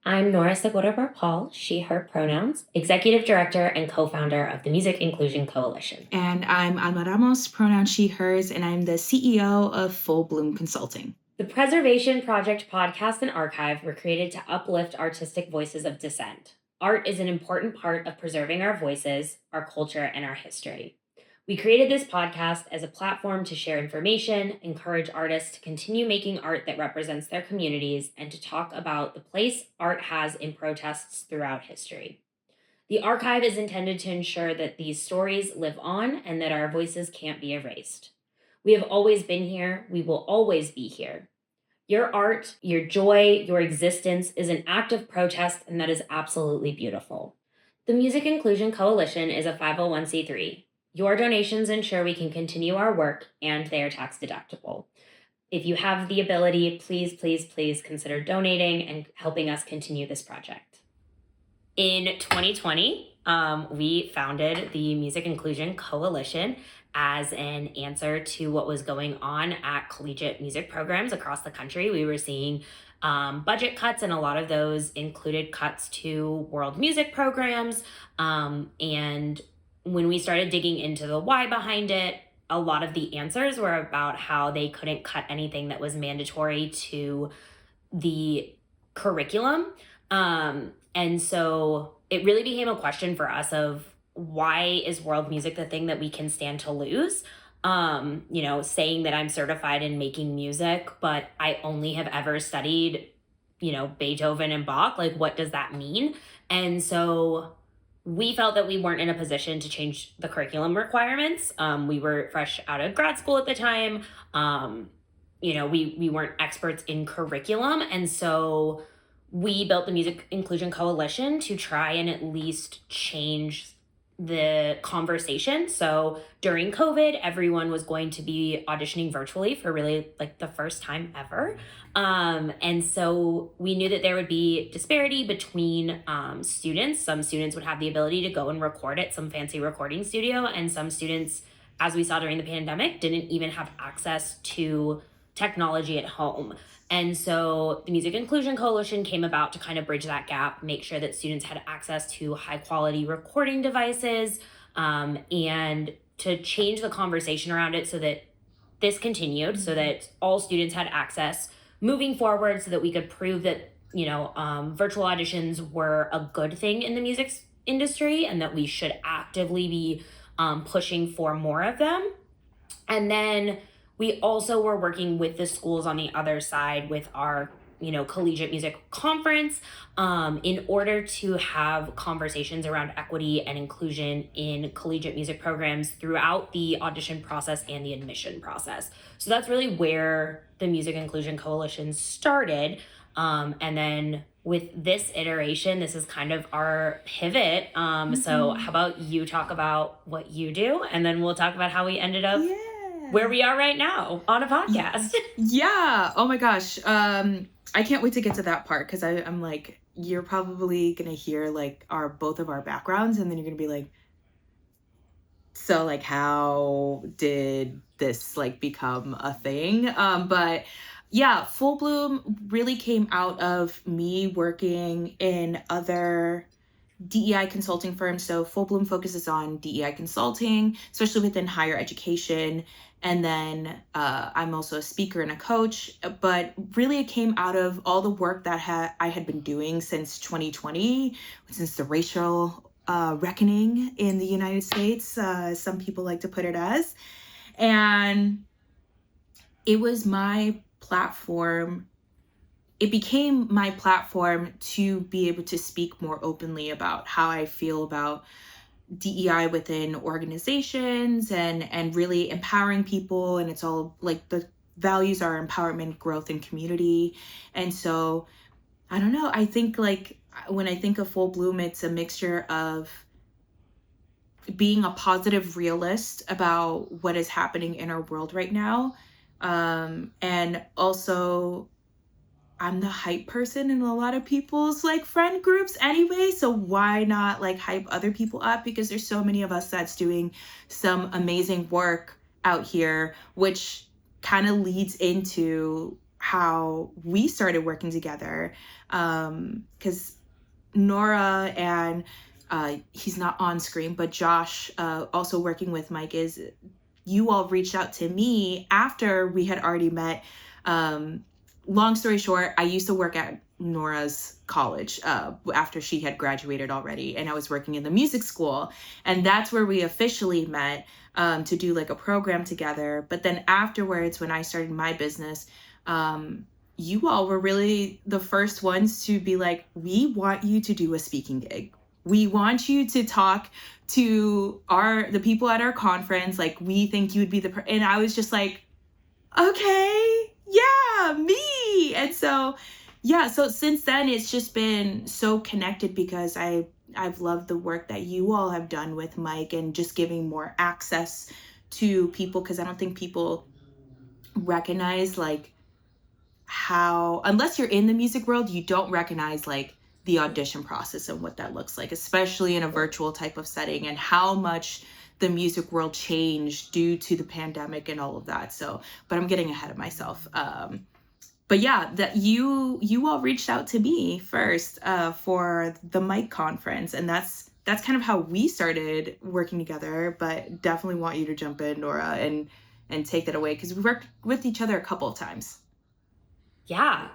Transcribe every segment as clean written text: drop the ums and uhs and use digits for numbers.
I'm Nora Segura-Barpal, she, her pronouns, Executive Director and co-founder of the Music Inclusion Coalition. And I'm Alma Ramos, pronoun she, hers, and I'm the CEO of Full Bloom Consulting. The Preservation Project podcast and archive were created to uplift artistic voices of dissent. Art is an important part of preserving our voices, our culture, and our history. We created this podcast as a platform to share information, encourage artists to continue making art that represents their communities, and to talk about the place art has in protests throughout history. The archive is intended to ensure that these stories live on and that our voices can't be erased. We have always been here, we will always be here. Your art, your joy, your existence is an act of protest, and that is absolutely beautiful. The Music Inclusion Coalition is a 501c3. Your donations ensure we can continue our work, and they are tax deductible. If you have the ability, please, please, please consider donating and helping us continue this project. In 2020, we founded the Music Inclusion Coalition as an answer to what was going on at collegiate music programs across the country. We were seeing budget cuts, and a lot of those included cuts to world music programs. And when we started digging into the why behind it, a lot of the answers were about how they couldn't cut anything that was mandatory to the curriculum. And so it really became a question for us of why is world music the thing that we can stand to lose? Saying that I'm certified in making music, but I only have ever studied, Beethoven and Bach. Like, what does that mean? And so we felt that we weren't in a position to change the curriculum requirements. We were fresh out of grad school at the time. We weren't experts in curriculum. And so we built the Music Inclusion Coalition to try and at least change the conversation. So during COVID, everyone was going to be auditioning virtually for really like the first time ever. And so we knew that there would be disparity between students. Some students would have the ability to go and record at some fancy recording studio, and some students, as we saw during the pandemic, didn't even have access to technology at home. And so the Music Inclusion Coalition came about to kind of bridge that gap, make sure that students had access to high quality recording devices, and to change the conversation around it so that this continued, so that all students had access moving forward, so that we could prove that, virtual auditions were a good thing in the music industry and that we should actively be pushing for more of them. And then we also were working with the schools on the other side with our, collegiate music conference, in order to have conversations around equity and inclusion in collegiate music programs throughout the audition process and the admission process. So that's really where the Music Inclusion Coalition started. And then with this iteration, this is kind of our pivot. So how about you talk about what you do, and then we'll talk about how we ended up where we are right now on a podcast. Yeah. Oh my gosh. I can't wait to get to that part, because I'm like, you're probably gonna hear like both of our backgrounds, and then you're gonna be like, so like, how did this like become a thing? But yeah, Full Bloom really came out of me working in other DEI consulting firms. So Full Bloom focuses on DEI consulting, especially within higher education. And then I'm also a speaker and a coach. But really it came out of all the work that I had been doing since 2020, since the racial reckoning in the United States, some people like to put it as. And it was my platform. It became my platform to be able to speak more openly about how I feel about DEI within organizations and really empowering people. And it's all like the values are empowerment, growth, and community. And so, I don't know, I think like when I think of Full Bloom, it's a mixture of being a positive realist about what is happening in our world right now. And also, I'm the hype person in a lot of people's like friend groups anyway. So why not like hype other people up? Because there's so many of us that's doing some amazing work out here, which kind of leads into how we started working together. Because Nora and he's not on screen, but Josh, also working with Mike, is you all reached out to me after we had already met. Long story short, I used to work at Nora's college after she had graduated already, and I was working in the music school, and that's where we officially met to do like a program together. But then afterwards, when I started my business, you all were really the first ones to be like, we want you to do a speaking gig. We want you to talk to the people at our conference. Like, we think you'd be and I was just like, okay, yeah, me. And so, yeah, so since then it's just been so connected because I've loved the work that you all have done with Mike and just giving more access to people, because I don't think people recognize like how, unless you're in the music world, you don't recognize like the audition process and what that looks like, especially in a virtual type of setting, and how much the music world changed due to the pandemic and all of that. So, but I'm getting ahead of myself. But yeah, that you all reached out to me first for the Mike conference, and that's kind of how we started working together. But definitely want you to jump in, Nora, and take that away, because we worked with each other a couple of times. Yeah,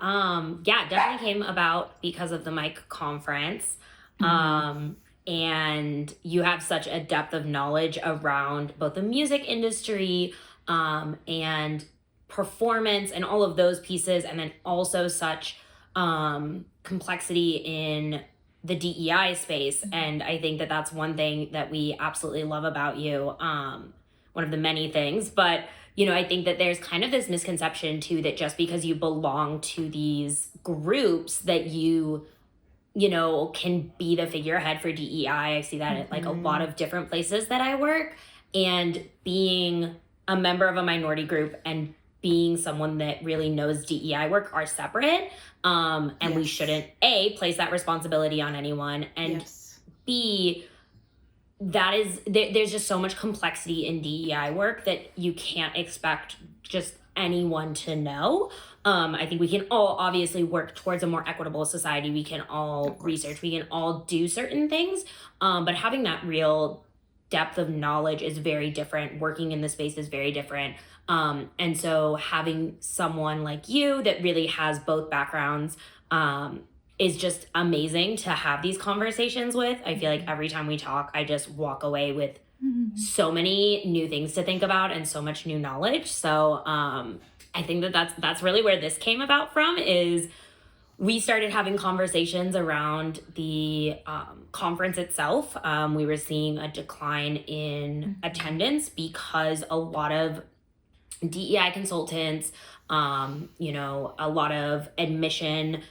definitely came about because of the Mike conference. And you have such a depth of knowledge around both the music industry, and performance and all of those pieces, and then also such complexity in the DEI space. And I think that that's one thing that we absolutely love about you. One of the many things, but I think that there's kind of this misconception too, that just because you belong to these groups that you can be the figurehead for DEI. I see that at like a lot of different places that I work, and being a member of a minority group and being someone that really knows DEI work are separate. And we shouldn't place that responsibility on anyone, and B, there's just so much complexity in DEI work that you can't expect just anyone to know. I think we can all obviously work towards a more equitable society. We can all research, we can all do certain things. But having that real depth of knowledge is very different. Working in the space is very different. And so having someone like you that really has both backgrounds, is just amazing to have these conversations with. I feel like every time we talk, I just walk away with so many new things to think about and so much new knowledge. So I think that's really where this came about from, is we started having conversations around the conference itself. We were seeing a decline in attendance because a lot of DEI consultants, a lot of admission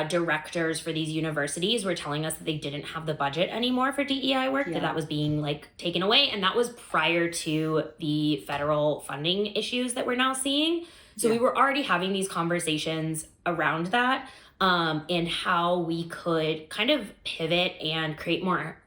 directors for these universities were telling us that they didn't have the budget anymore for DEI work, that was being like taken away. And that was prior to the federal funding issues that we're now seeing. So we were already having these conversations around that, and how we could kind of pivot and create more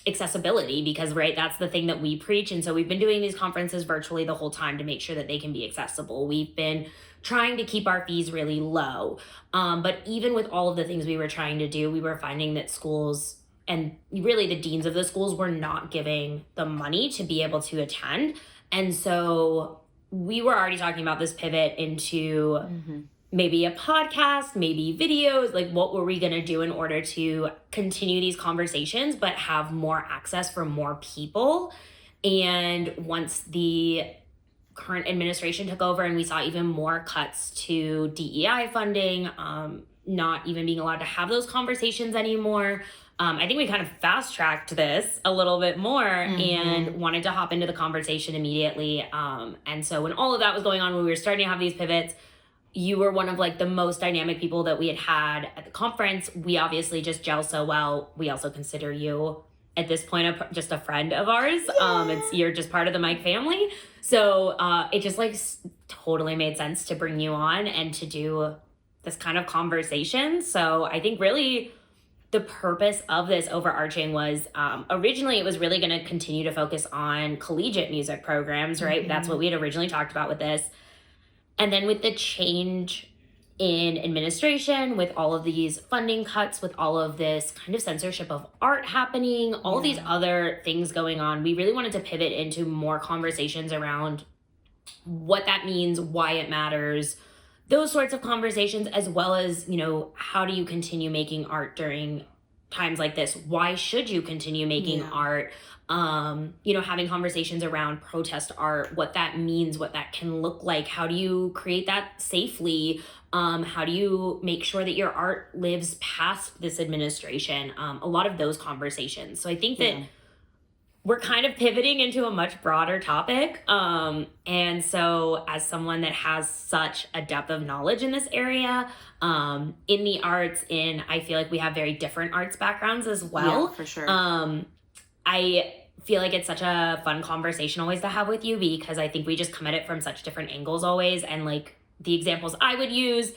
accessibility, because that's the thing that we preach. And so we've been doing these conferences virtually the whole time to make sure that they can be accessible. We've been trying to keep our fees really low. But even with all of the things we were trying to do, we were finding that schools, and really the deans of the schools, were not giving the money to be able to attend. And so we were already talking about this pivot into maybe a podcast, maybe videos, like what were we going to do in order to continue these conversations, but have more access for more people. And once the current administration took over and we saw even more cuts to DEI funding, not even being allowed to have those conversations anymore, I think we kind of fast-tracked this a little bit more and wanted to hop into the conversation immediately. And so when all of that was going on, when we were starting to have these pivots, you were one of like the most dynamic people that we had at the conference. We obviously just gel so well. We also consider you at this point just a friend of ours. You're just part of the Mike family. So it just like totally made sense to bring you on and to do this kind of conversation. So I think really the purpose of this overarching was originally it was really going to continue to focus on collegiate music programs, right? That's what we had originally talked about with this. And then with the change in administration, with all of these funding cuts, with all of this kind of censorship of art happening, all these Yeah. other things going on, we really wanted to pivot into more conversations around what that means, why it matters, those sorts of conversations, as well as, how do you continue making art during times like this? Why should you continue making Yeah. art? Having conversations around protest art, what that means, what that can look like. How do you create that safely? How do you make sure that your art lives past this administration? A lot of those conversations. So I think that Yeah. we're kind of pivoting into a much broader topic. And so, as someone that has such a depth of knowledge in this area, in the arts, I feel like we have very different arts backgrounds as Yeah, well. for sure. I feel like it's such a fun conversation always to have with you because I think we just come at it from such different angles always. And like the examples I would use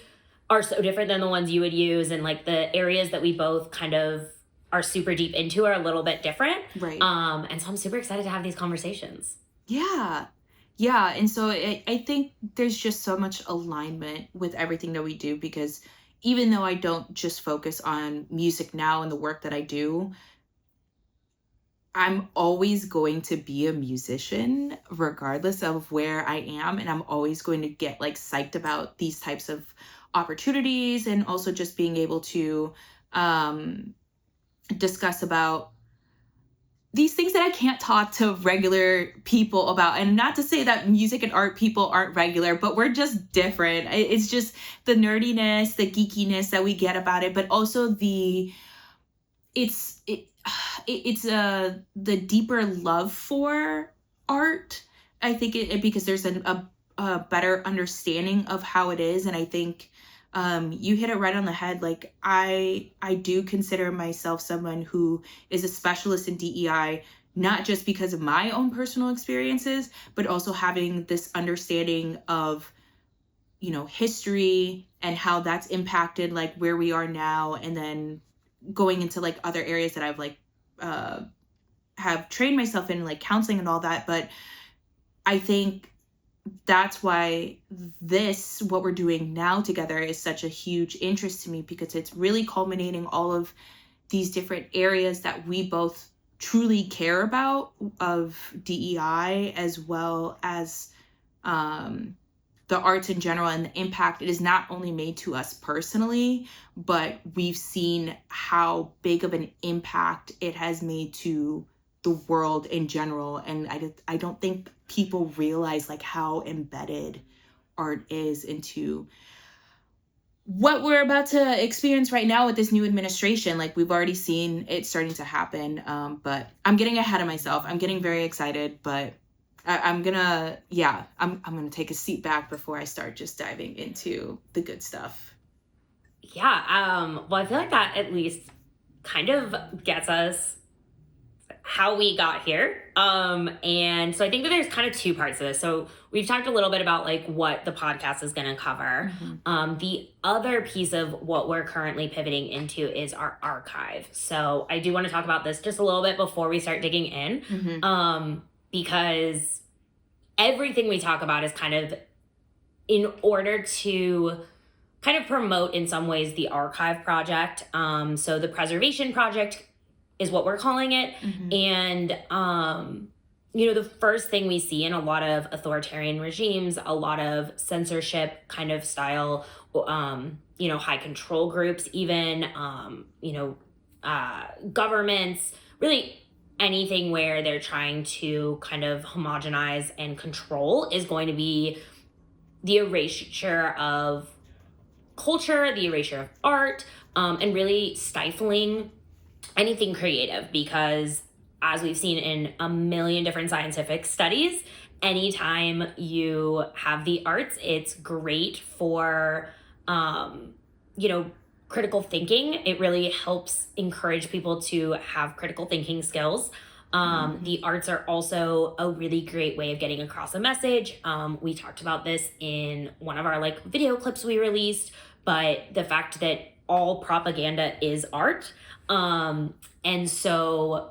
are so different than the ones you would use. And like the areas that we both kind of are super deep into are a little bit different. Right. And so I'm super excited to have these conversations. Yeah. Yeah. And so I think there's just so much alignment with everything that we do, because even though I don't just focus on music now and the work that I do, I'm always going to be a musician regardless of where I am. And I'm always going to get like psyched about these types of opportunities, and also just being able to um, discuss about these things that I can't talk to regular people about. And not to say that music and art people aren't regular, but we're just different. It's just the nerdiness, the geekiness that we get about it, but also it's the deeper love for art. I think because there's a better understanding of how it is. And I think you hit it right on the head. Like I do consider myself someone who is a specialist in DEI, not just because of my own personal experiences, but also having this understanding of, history and how that's impacted like where we are now, and then going into like other areas that I've like have trained myself in, like counseling and all that. But I think that's why what we're doing now together is such a huge interest to me, because it's really culminating all of these different areas that we both truly care about of DEI, as well as the arts in general, and the impact it has not only made to us personally, but we've seen how big of an impact it has made to the world in general. And I don't think people realize like how embedded art is into what we're about to experience right now with this new administration. Like we've already seen it starting to happen. But I'm getting ahead of myself. I'm getting very excited, but I'm gonna take a seat back before I start just diving into the good stuff. Yeah. Well, I feel like that at least kind of gets us how we got here. And so I think that there's kind of two parts of this. So we've talked a little bit about like what the podcast is going to cover. The other piece of what we're currently pivoting into is our archive. So I do want to talk about this just a little bit before we start digging in. Because everything we talk about is kind of in order to kind of promote in some ways the archive project. So the preservation project is what we're calling it. And, the first thing we see in a lot of authoritarian regimes, a lot of censorship kind of style, high control groups, even, governments, really anything where they're trying to kind of homogenize and control is going to be the erasure of culture, the erasure of art, and really stifling anything creative, because as we've seen in a million different scientific studies, anytime you have the arts, it's great for, critical thinking. It really helps encourage people to have critical thinking skills. The arts are also a really great way of getting across a message. We talked about this in one of our like video clips we released, but the fact that all propaganda is art. And so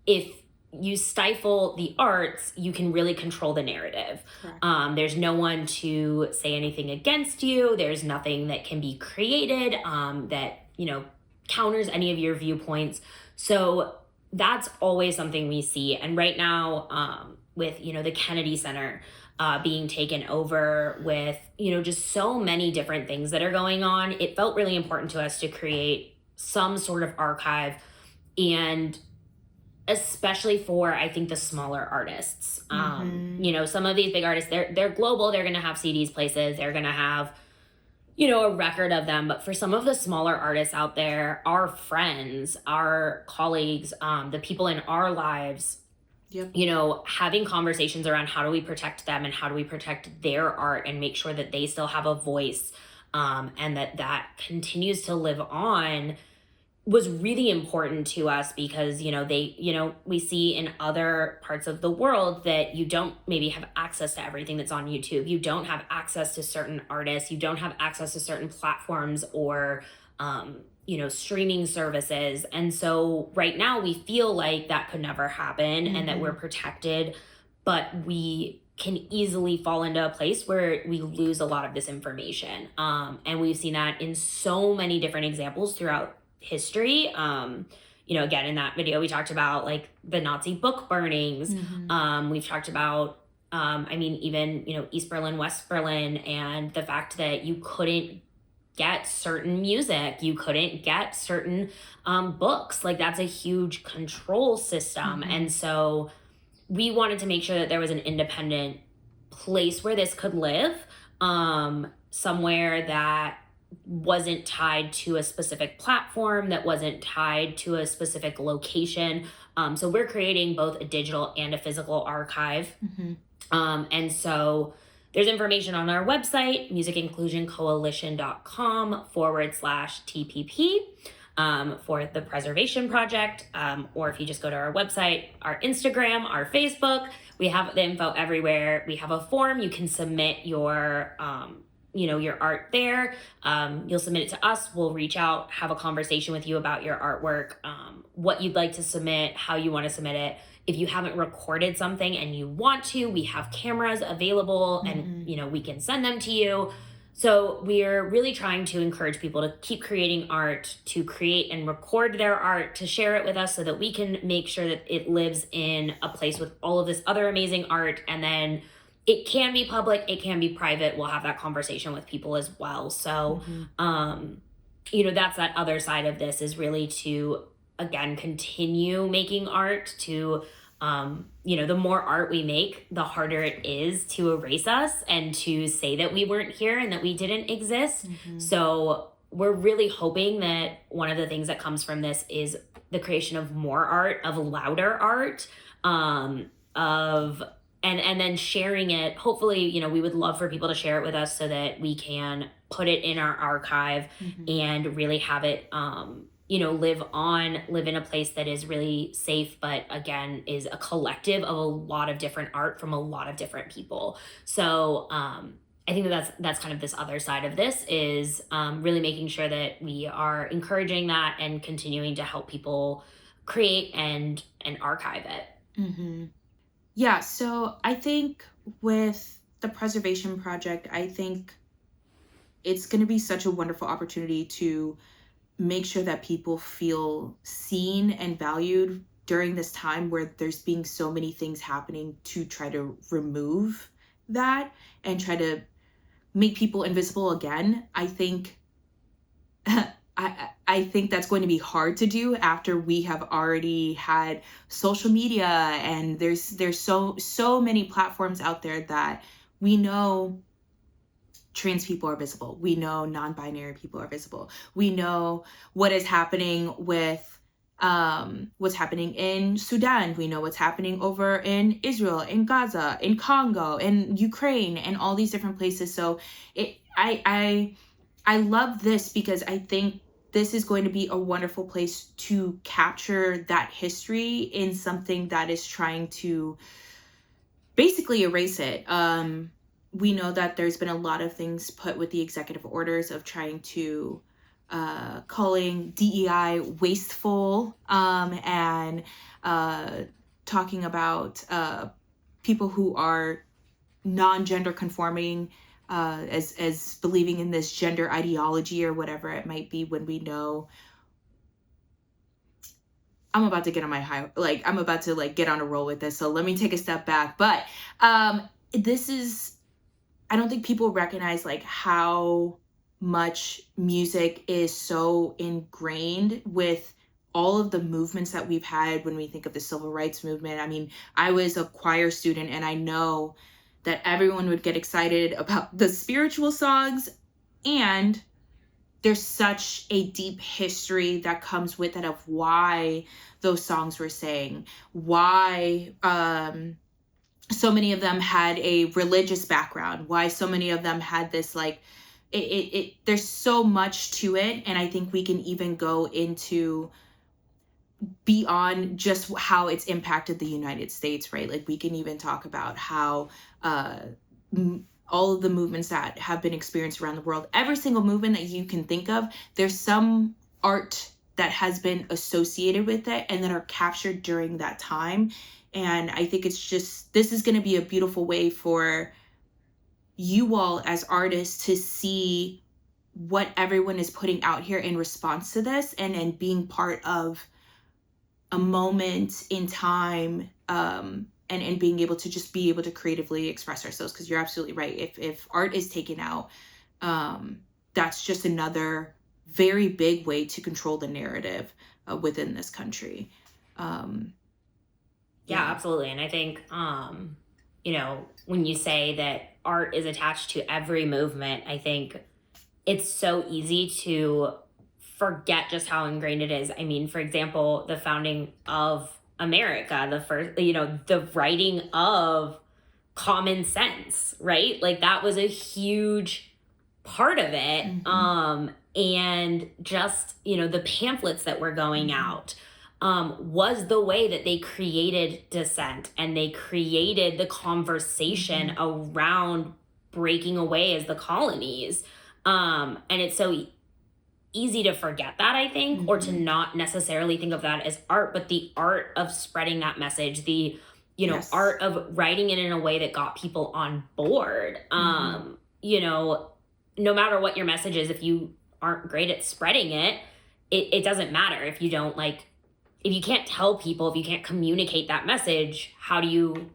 if you stifle the arts, you can really control the narrative. Correct. There's no one to say anything against you. There's nothing that can be created that, counters any of your viewpoints. So that's always something we see. And right now, with, the Kennedy Center being taken over, with, just so many different things that are going on, it felt really important to us to create some sort of archive, and especially for, I think, the smaller artists. Some of these big artists, they're global. They're going to have CDs places. They're going to have, a record of them. But for some of the smaller artists out there, our friends, our colleagues, the people in our lives, Yep. Having conversations around how do we protect them and how do we protect their art and make sure that they still have a voice, and that continues to live on, was really important to us, because we see in other parts of the world that you don't maybe have access to everything that's on YouTube. You don't have access to certain artists. You don't have access to certain platforms or streaming services. And so right now we feel like that could never happen, and that we're protected, but we can easily fall into a place where we lose a lot of this information. And we've seen that in so many different examples throughout history. Again, in that video, we talked about like the Nazi book burnings. We've talked about, even, East Berlin, West Berlin, and the fact that you couldn't get certain music, you couldn't get certain books. Like, that's a huge control system. And so we wanted to make sure that there was an independent place where this could live, somewhere that wasn't tied to a specific platform, that wasn't tied to a specific location. So we're creating both a digital and a physical archive. And so there's information on our website, musicinclusioncoalition.com/TPP, for the Preservation Project. Or if you just go to our website, our Instagram, our Facebook, we have the info everywhere. We have a form. You can submit your art there. You'll submit it to us. We'll reach out, have a conversation with you about your artwork, what you'd like to submit, how you want to submit it. If you haven't recorded something and you want to, we have cameras available, and, we can send them to you. So we're really trying to encourage people to keep creating art, to create and record their art, to share it with us so that we can make sure that it lives in a place with all of this other amazing art. And then it can be public, it can be private. We'll have that conversation with people as well. So, that's that other side of this, is really to, again, continue making art, to, the more art we make, the harder it is to erase us and to say that we weren't here and that we didn't exist. So we're really hoping that one of the things that comes from this is the creation of more art, of louder art, and then sharing it. Hopefully, we would love for people to share it with us so that we can put it in our archive and really have it, live in a place that is really safe, but again, is a collective of a lot of different art from a lot of different people. So I think that's kind of this other side of this, is really making sure that we are encouraging that and continuing to help people create and archive it. Yeah, so I think with the Preservation Project, I think it's going to be such a wonderful opportunity to make sure that people feel seen and valued during this time where there's being so many things happening to try to remove that and try to make people invisible again. I think I think that's going to be hard to do after we have already had social media, and there's so many platforms out there that we know trans people are visible. We know non-binary people are visible. We know what is happening with what's happening in Sudan. We know what's happening over in Israel, in Gaza, in Congo, in Ukraine, and all these different places. So I love this because I think this is going to be a wonderful place to capture that history in something that is trying to basically erase it. We know that there's been a lot of things put with the executive orders of trying to calling DEI wasteful, and talking about people who are non-gender conforming, as believing in this gender ideology or whatever it might be, when we know I'm about to get on my high, like I'm about to like get on a roll with this. So let me take a step back. But this is, I don't think people recognize like how much music is so ingrained with all of the movements that we've had when we think of the civil rights movement. I mean, I was a choir student, and I know that everyone would get excited about the spiritual songs, and there's such a deep history that comes with it of why those songs were sang, why so many of them had a religious background, why so many of them had this like there's so much to it. And I think we can even go into beyond just how it's impacted the United States, right? Like we can even talk about how all of the movements that have been experienced around the world, every single movement that you can think of, there's some art that has been associated with it and that are captured during that time. And I think it's just, this is going to be a beautiful way for you all as artists to see what everyone is putting out here in response to this, and being part of a moment in time, and being able to just be able to creatively express ourselves. Because you're absolutely right. If art is taken out, that's just another very big way to control the narrative within this country. Yeah, absolutely. And I think, when you say that art is attached to every movement, I think it's so easy to forget just how ingrained it is. I mean, for example, the founding of America, the first, the writing of common sense, right? Like that was a huge part of it. Mm-hmm. And just, the pamphlets that were going out, was the way that they created dissent, and they created the conversation around breaking away as the colonies. And it's so easy to forget that, I think, or to not necessarily think of that as art, but the art of spreading that message, the Yes. art of writing it in a way that got people on board. No matter what your message is, if you aren't great at spreading it, it doesn't matter. If you don't if you can't tell people, if you can't communicate that message, how do you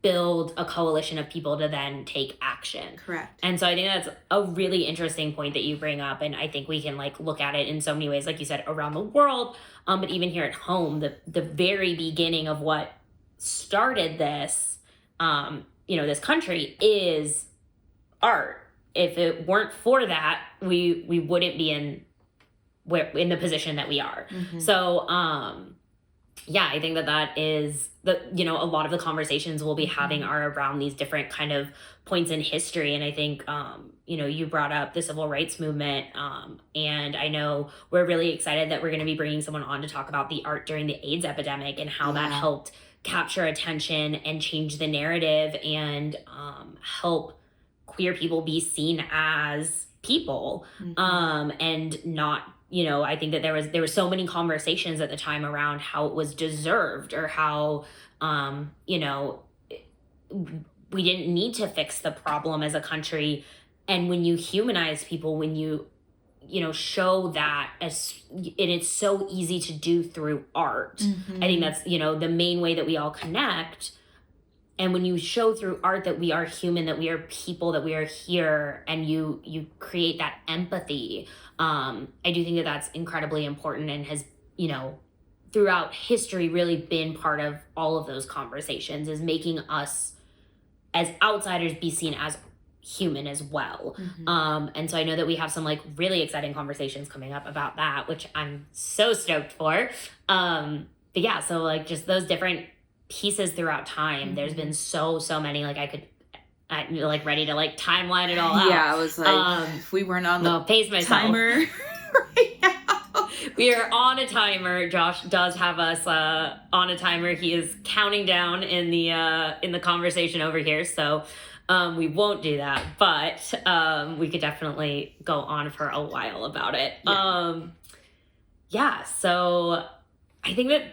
build a coalition of people to then take action? Correct. And so I think that's a really interesting point that you bring up. And I think we can look at it in so many ways, like you said, around the world, but even here at home, the very beginning of what started this, this country is art. If it weren't for that, we wouldn't be in the position that we are. So, I think that is a lot of the conversations we'll be having are around these different kind of points in history. And I think, you brought up the civil rights movement. And I know we're really excited that we're going to be bringing someone on to talk about the art during the AIDS epidemic and how that helped capture attention and change the narrative, and help queer people be seen as people, and not, I think that there were so many conversations at the time around how it was deserved, or how, we didn't need to fix the problem as a country. And when you humanize people, when you, show that, and it's so easy to do through art. I think that's, the main way that we all connect. And when you show through art that we are human, that we are people, that we are here, and you create that empathy, I do think that that's incredibly important, and has, throughout history really been part of all of those conversations, is making us as outsiders be seen as human as well. And so I know that we have some really exciting conversations coming up about that, which I'm so stoked for. But yeah, so just those different pieces throughout time, there's been so many, I could ready to timeline it all out. Yeah, I was if we weren't on the pace myself. Timer right now. We are on a timer. Josh does have us on a timer. He is counting down in the conversation over here, so we won't do that, but we could definitely go on for a while about it. So I think that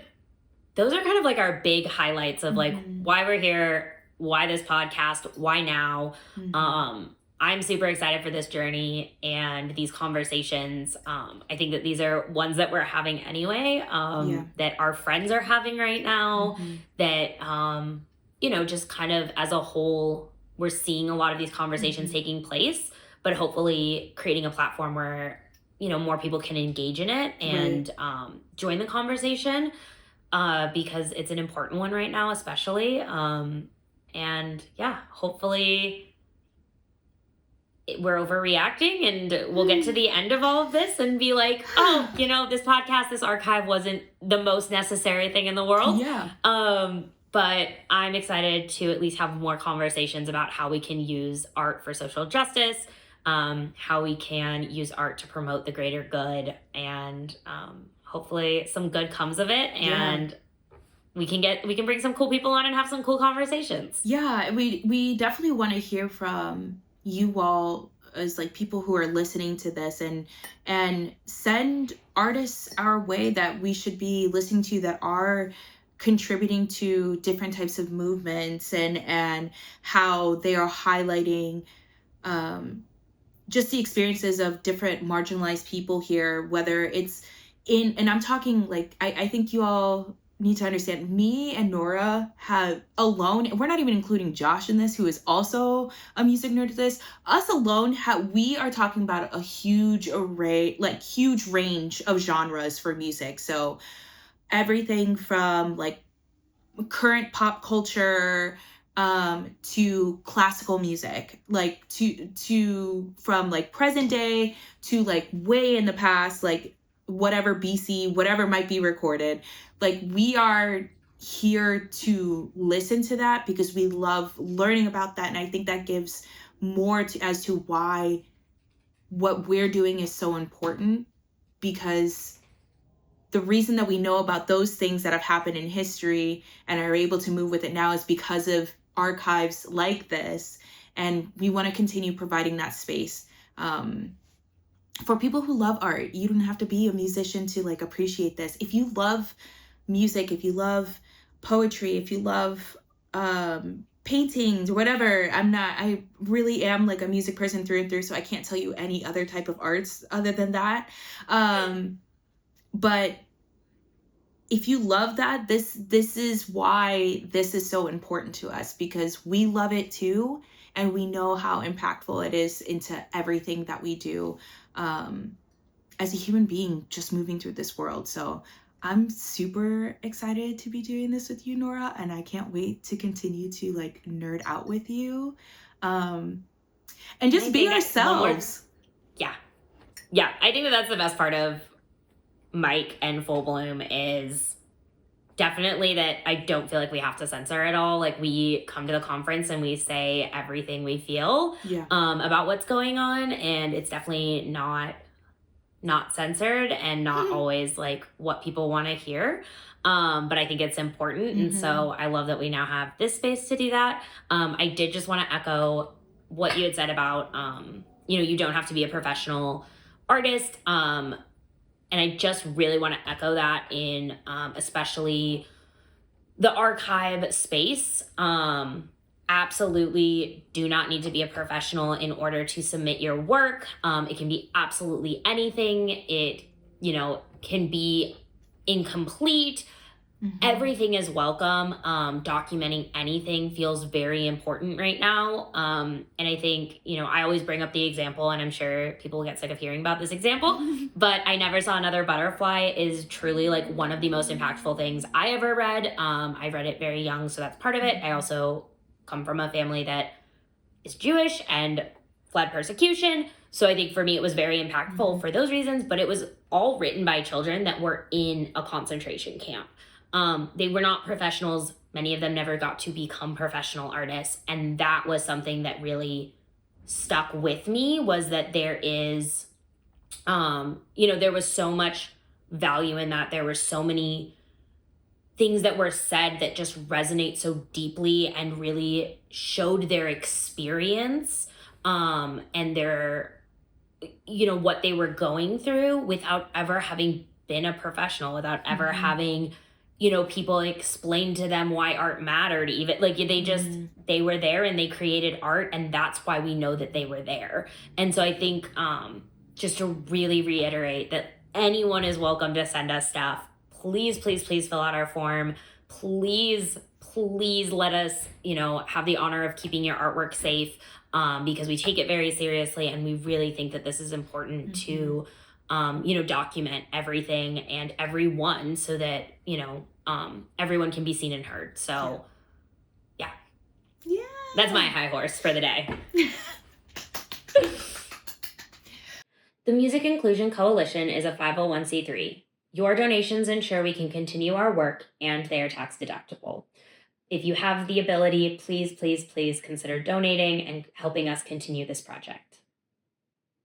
those are kind of like our big highlights of like Mhm. why we're here, why this podcast, why now. Mhm. I'm super excited for this journey and these conversations. I think that these are ones that we're having anyway, Yeah. that our friends are having right now, Mhm. that, just kind of as a whole, we're seeing a lot of these conversations Mhm. taking place, but hopefully creating a platform where, more people can engage in it Right. and join the conversation, because it's an important one right now, especially. And yeah, hopefully we're overreacting and we'll get to the end of all of this and be like, oh, this podcast, this archive wasn't the most necessary thing in the world. Yeah. But I'm excited to at least have more conversations about how we can use art for social justice, how we can use art to promote the greater good, and hopefully some good comes of it. Yeah. And we can bring some cool people on and have some cool conversations. Yeah, we definitely want to hear from you all as like people who are listening to this, and send artists our way that we should be listening to that are contributing to different types of movements, and how they are highlighting um just the experiences of different marginalized people here, whether it's in, and I'm talking like, I think you all need to understand, me and Nora have alone, and we're not even including Josh in this, who is also a music nerd to this, us alone, we are talking about a huge array, like huge range of genres for music. So everything from like current pop culture to classical music, like to from like present day to like way in the past, like whatever BC, whatever might be recorded. Like we are here to listen to that because we love learning about that, and I think that gives more to as to why what we're doing is so important, because the reason that we know about those things that have happened in history and are able to move with it now is because of archives like this. And we want to continue providing that space for people who love art. You don't have to be a musician to like appreciate this. If you love music, if you love poetry, if you love paintings or whatever, I really am like a music person through and through, so I can't tell you any other type of arts other than that. But if you love that, this is why this is so important to us, because we love it too, and we know how impactful it is into everything that we do as a human being just moving through this world. So I'm super excited to be doing this with you, Nora, and I can't wait to continue to like nerd out with you and just be ourselves. Yeah. I think that that's the best part of Mike and Full Bloom, is definitely that I don't feel like we have to censor at all. Like we come to the conference and we say everything we feel Yeah. about what's going on, and it's definitely not censored and not always like what people want to hear. But I think it's important. And so I love that we now have this space to do that. I did just want to echo what you had said about, you don't have to be a professional artist. And I just really want to echo that in especially the archive space. Absolutely do not need to be a professional in order to submit your work. It can be absolutely anything. It, can be incomplete. Everything is welcome. Documenting anything feels very important right now. And I think, I always bring up the example, and I'm sure people get sick of hearing about this example, but I Never Saw Another Butterfly is truly like one of the most impactful things I ever read. I read it very young, so that's part of it. I also come from a family that is Jewish and fled persecution. So I think for me, it was very impactful for those reasons, but it was all written by children that were in a concentration camp. They were not professionals. Many of them never got to become professional artists. And that was something that really stuck with me, was that there is, there was so much value in that. There were so many things that were said that just resonate so deeply and really showed their experience, and their, what they were going through without ever having been a professional, without ever having people explained to them why art mattered. Even like they were there and they created art, and that's why we know that they were there. And so I think just to really reiterate that anyone is welcome to send us stuff. Please, please, please fill out our form. Please, please let us, have the honor of keeping your artwork safe, because we take it very seriously, and we really think that this is important to, document everything and everyone, so that, everyone can be seen and heard. So, yeah. That's my high horse for the day. The Music Inclusion Coalition is a 501c3. Your donations ensure we can continue our work, and they are tax deductible. If you have the ability, please, please, please consider donating and helping us continue this project.